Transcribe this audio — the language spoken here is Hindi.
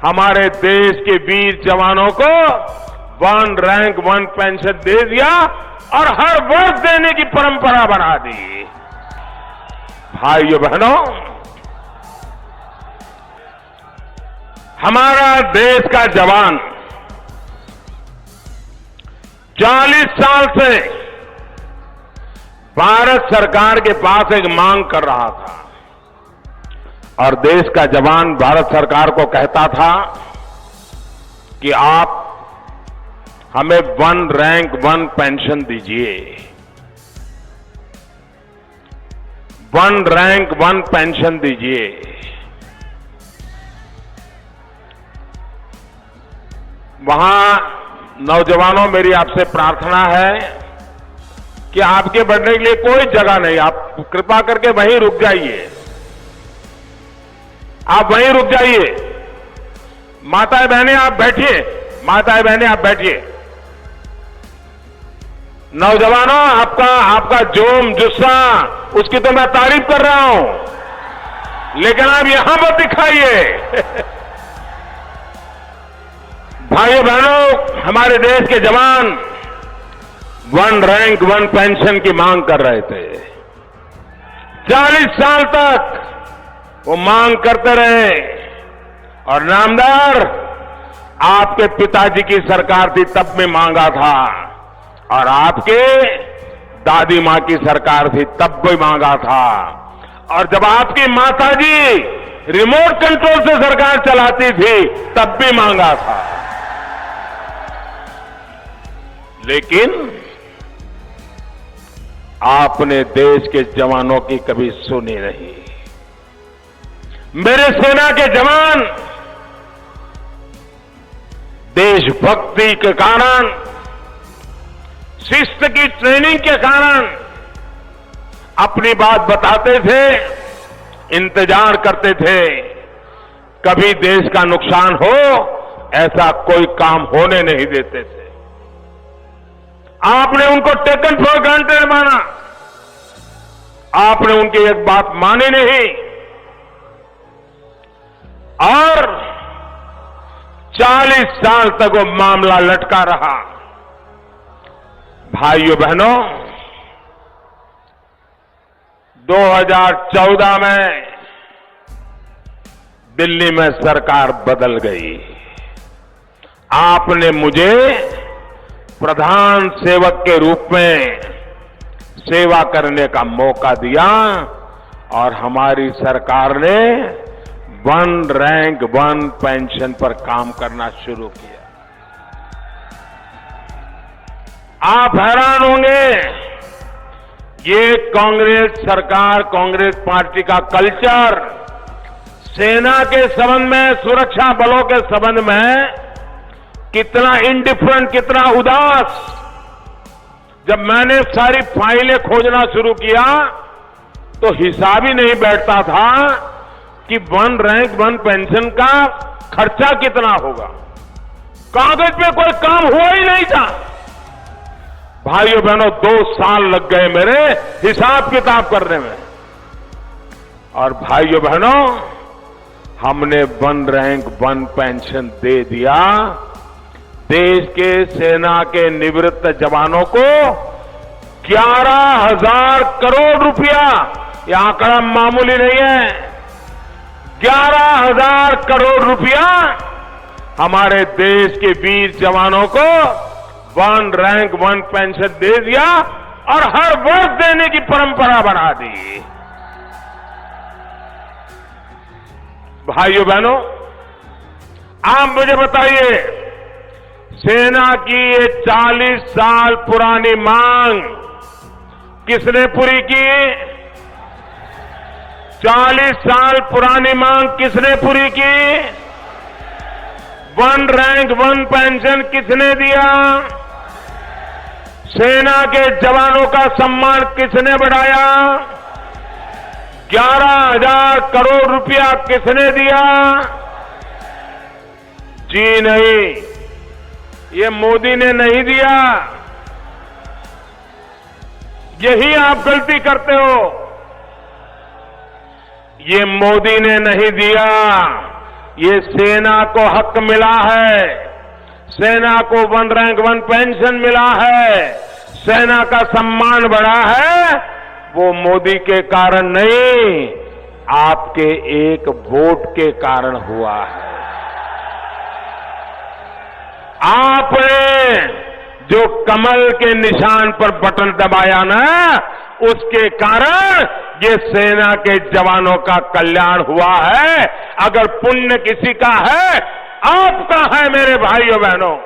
हमारे देश के वीर जवानों को 1 रैंक 1 पेंशन दे दिया और हर वर्ष देने की परंपरा बना दी। भाइयों बहनों, हमारा देश का जवान 40 साल से भारत सरकार के पास एक मांग कर रहा था और देश का जवान भारत सरकार को कहता था कि आप हमें 1 रैंक 1 पेंशन दीजिए, 1 रैंक 1 पेंशन दीजिए। वहां नौजवानों, मेरी आपसे प्रार्थना है कि आपके बढ़ने के लिए कोई जगह नहीं, आप कृपा करके वहीं रुक जाइए, आप वहीं रुक जाइए। माताएं बहनें आप बैठिए, माताएं बहनें आप बैठिए। नौजवानों, आपका जोम जुस्सा, उसकी तो मैं तारीफ कर रहा हूं, लेकिन आप यहां पर दिखाइए। भाइयों बहनों, हमारे देश के जवान 1 रैंक 1 पेंशन की मांग कर रहे थे। 40 साल तक वो मांग करते रहे और नामदार, आपके पिताजी की सरकार थी तब में मांगा था और आपके दादी मां की सरकार थी तब भी मांगा था और जब आपकी माताजी रिमोट कंट्रोल से सरकार चलाती थी तब भी मांगा था। लेकिन आपने देश के जवानों की कभी सुनी नहीं। मेरे सेना के जवान देशभक्ति के कारण, शिस्त की ट्रेनिंग के कारण अपनी बात बताते थे, इंतजार करते थे, कभी देश का नुकसान हो ऐसा कोई काम होने नहीं देते थे। आपने उनको टेकन फॉर ग्रांटेड माना, आपने उनकी एक बात मानी नहीं और 40 साल तक वो मामला लटका रहा। भाइयों बहनों, 2014 में दिल्ली में सरकार बदल गई। आपने मुझे प्रधान सेवक के रूप में सेवा करने का मौका दिया और हमारी सरकार ने 1 रैंक 1 पेंशन पर काम करना शुरू किया। आप हैरान होंगे, ये कांग्रेस सरकार, कांग्रेस पार्टी का कल्चर सेना के संबंध में, सुरक्षा बलों के संबंध में कितना इंडिफरेंट, कितना उदास। जब मैंने सारी फाइलें खोजना शुरू किया तो हिसाब ही नहीं बैठता था कि 1 रैंक 1 पेंशन का खर्चा कितना होगा। कागज पे कोई काम हुआ ही नहीं था। भाइयों बहनों, 2 साल लग गए मेरे हिसाब किताब करने में। और भाइयों बहनों, हमने 1 रैंक 1 पेंशन दे दिया। देश के सेना के निवृत्त जवानों को 11,000 करोड़ रुपया, यह आंकड़ा मामूली नहीं है, 11,000 करोड़ रुपया हमारे देश के वीर जवानों को 1 रैंक 1 पेंशन दे दिया और हर वर्ष देने की परंपरा बना दी। भाइयों बहनों, आप मुझे बताइए, सेना की ये 40 साल पुरानी मांग किसने पूरी की? 40 साल पुरानी मांग किसने पूरी की? 1 रैंक 1 पेंशन किसने दिया? सेना के जवानों का सम्मान किसने बढ़ाया? 11,000 करोड़ रुपया किसने दिया? जी नहीं, ये मोदी ने नहीं दिया। यही आप गलती करते हो। ये मोदी ने नहीं दिया, ये सेना को हक मिला है, सेना को 1 रैंक 1 पेंशन मिला है, सेना का सम्मान बढ़ा है, वो मोदी के कारण नहीं, आपके एक वोट के कारण हुआ है। आपने जो कमल के निशान पर बटन दबाया ना, उसके कारण ये सेना के जवानों का कल्याण हुआ है। अगर पुण्य किसी का है, आपका है मेरे भाइयों बहनों।